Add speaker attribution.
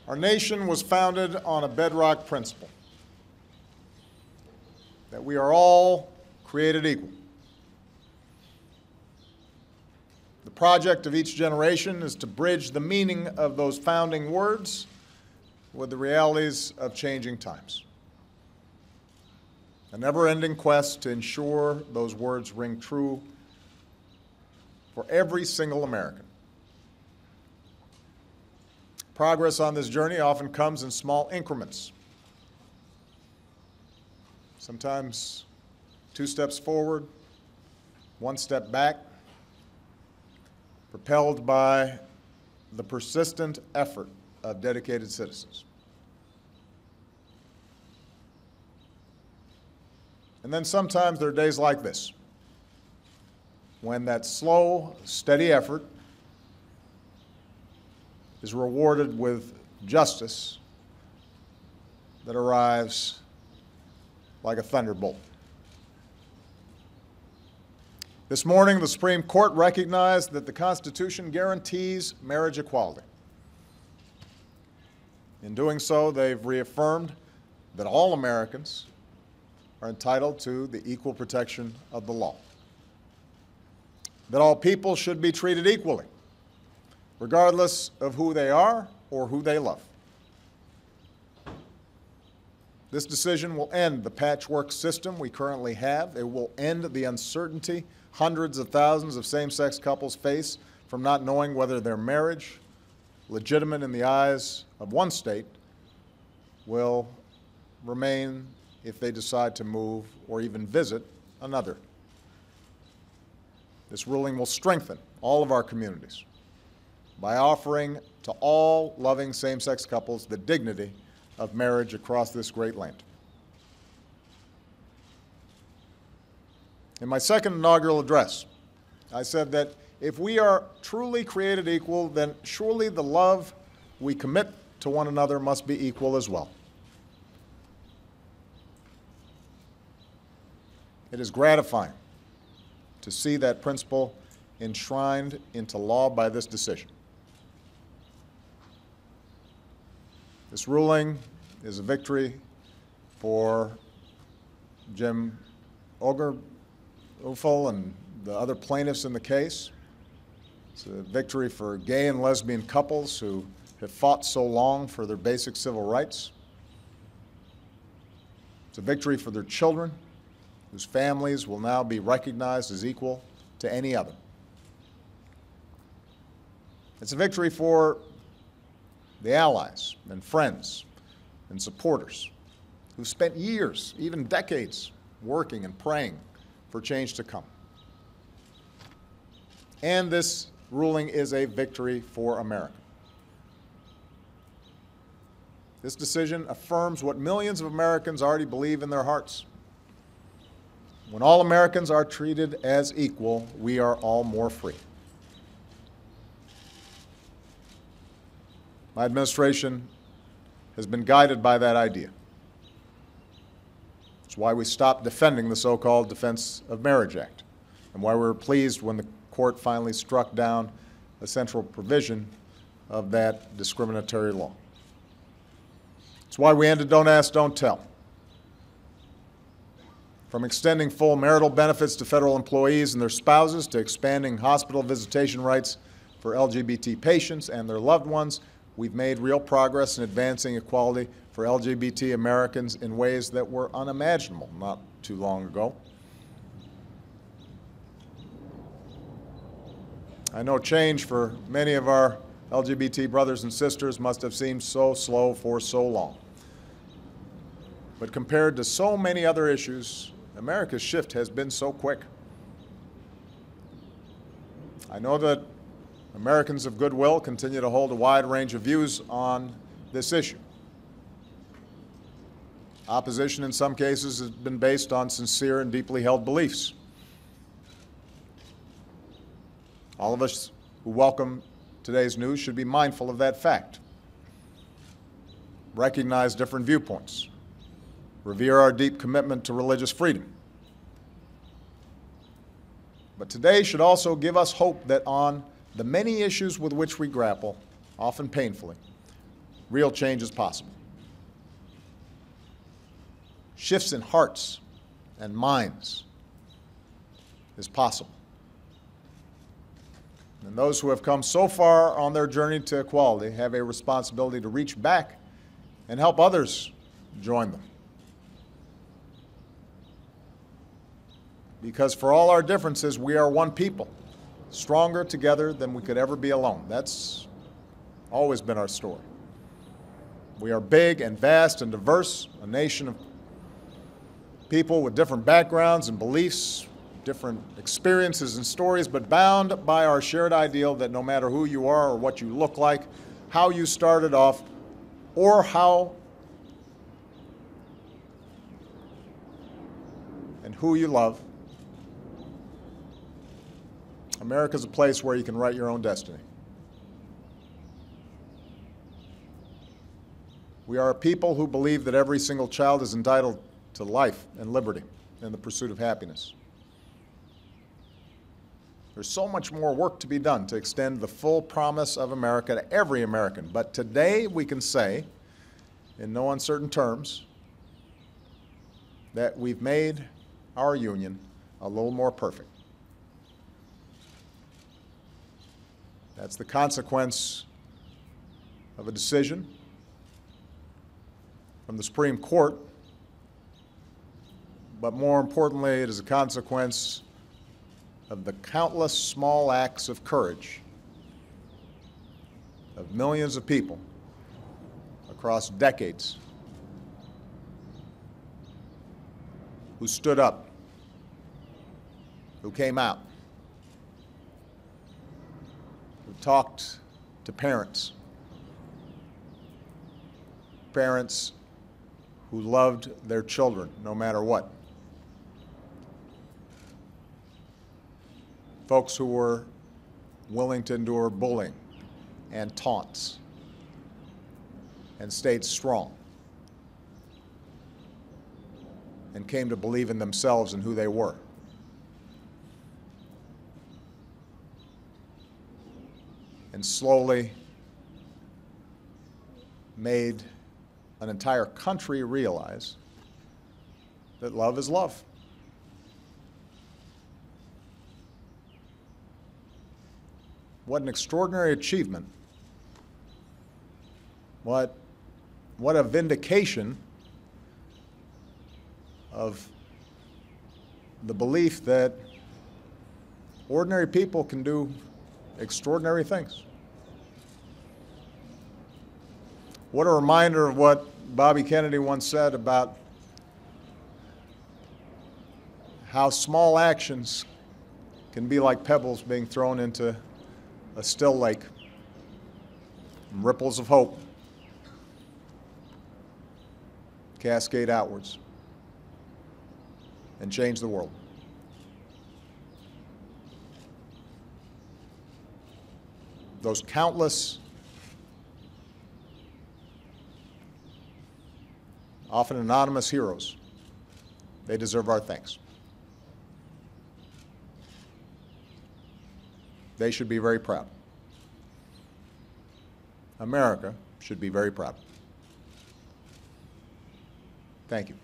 Speaker 1: Our nation was founded on a bedrock principle that we are all created equal. The project of each generation is to bridge the meaning of those founding words with the realities of changing times. A never-ending quest to ensure those words ring true for every single American. Progress on this journey often comes in small increments. Sometimes 2 steps forward, 1 step back, propelled by the persistent effort of dedicated citizens. And then sometimes there are days like this, when that slow, steady effort is rewarded with justice that arrives like a thunderbolt. This morning, the Supreme Court recognized that the Constitution guarantees marriage equality. In doing so, they've reaffirmed that all Americans are entitled to the equal protection of the law, that all people should be treated equally, regardless of who they are or who they love. This decision will end the patchwork system we currently have. It will end the uncertainty hundreds of thousands of same-sex couples face from not knowing whether their marriage, legitimate in the eyes of one state, will remain if they decide to move or even visit another. This ruling will strengthen all of our communities by offering to all loving same-sex couples the dignity of marriage across this great land. In my second inaugural address, I said that if we are truly created equal, then surely the love we commit to one another must be equal as well. It is gratifying to see that principle enshrined into law by this decision. This ruling is a victory for Jim Obergefell and the other plaintiffs in the case. It's a victory for gay and lesbian couples who have fought so long for their basic civil rights. It's a victory for their children, whose families will now be recognized as equal to any other. It's a victory for the allies and friends and supporters who spent years, even decades, working and praying for change to come. And this ruling is a victory for America. This decision affirms what millions of Americans already believe in their hearts. When all Americans are treated as equal, we are all more free. My administration has been guided by that idea. It's why we stopped defending the so-called Defense of Marriage Act, and why we were pleased when the court finally struck down a central provision of that discriminatory law. It's why we ended Don't Ask, Don't Tell. From extending full marital benefits to federal employees and their spouses, to expanding hospital visitation rights for LGBT patients and their loved ones, we've made real progress in advancing equality for LGBT Americans in ways that were unimaginable not too long ago. I know change for many of our LGBT brothers and sisters must have seemed so slow for so long. But compared to so many other issues, America's shift has been so quick. I know that Americans of goodwill continue to hold a wide range of views on this issue. Opposition in some cases has been based on sincere and deeply held beliefs. All of us who welcome today's news should be mindful of that fact. Recognize different viewpoints. Revere our deep commitment to religious freedom. But today should also give us hope that on the many issues with which we grapple, often painfully, real change is possible. Shifts in hearts and minds is possible. And those who have come so far on their journey to equality have a responsibility to reach back and help others join them. Because for all our differences, we are one people, stronger together than we could ever be alone. That's always been our story. We are big and vast and diverse, a nation of people with different backgrounds and beliefs, different experiences and stories, but bound by our shared ideal that no matter who you are or what you look like, how you started off, or how and who you love, America's a place where you can write your own destiny. We are a people who believe that every single child is entitled to life and liberty and the pursuit of happiness. There's so much more work to be done to extend the full promise of America to every American. But today we can say, in no uncertain terms, that we've made our union a little more perfect. That's the consequence of a decision from the Supreme Court, but more importantly, it is a consequence of the countless small acts of courage of millions of people across decades who stood up, who came out, who talked to parents who loved their children no matter what. Folks who were willing to endure bullying and taunts and stayed strong and came to believe in themselves and who they were. And slowly made an entire country realize that love is love. What an extraordinary achievement. What a vindication of the belief that ordinary people can do extraordinary things. What a reminder of what Bobby Kennedy once said about how small actions can be like pebbles being thrown into a still lake, ripples of hope cascade outwards and change the world. Those countless, often anonymous heroes, they deserve our thanks. They should be very proud. America should be very proud. Thank you.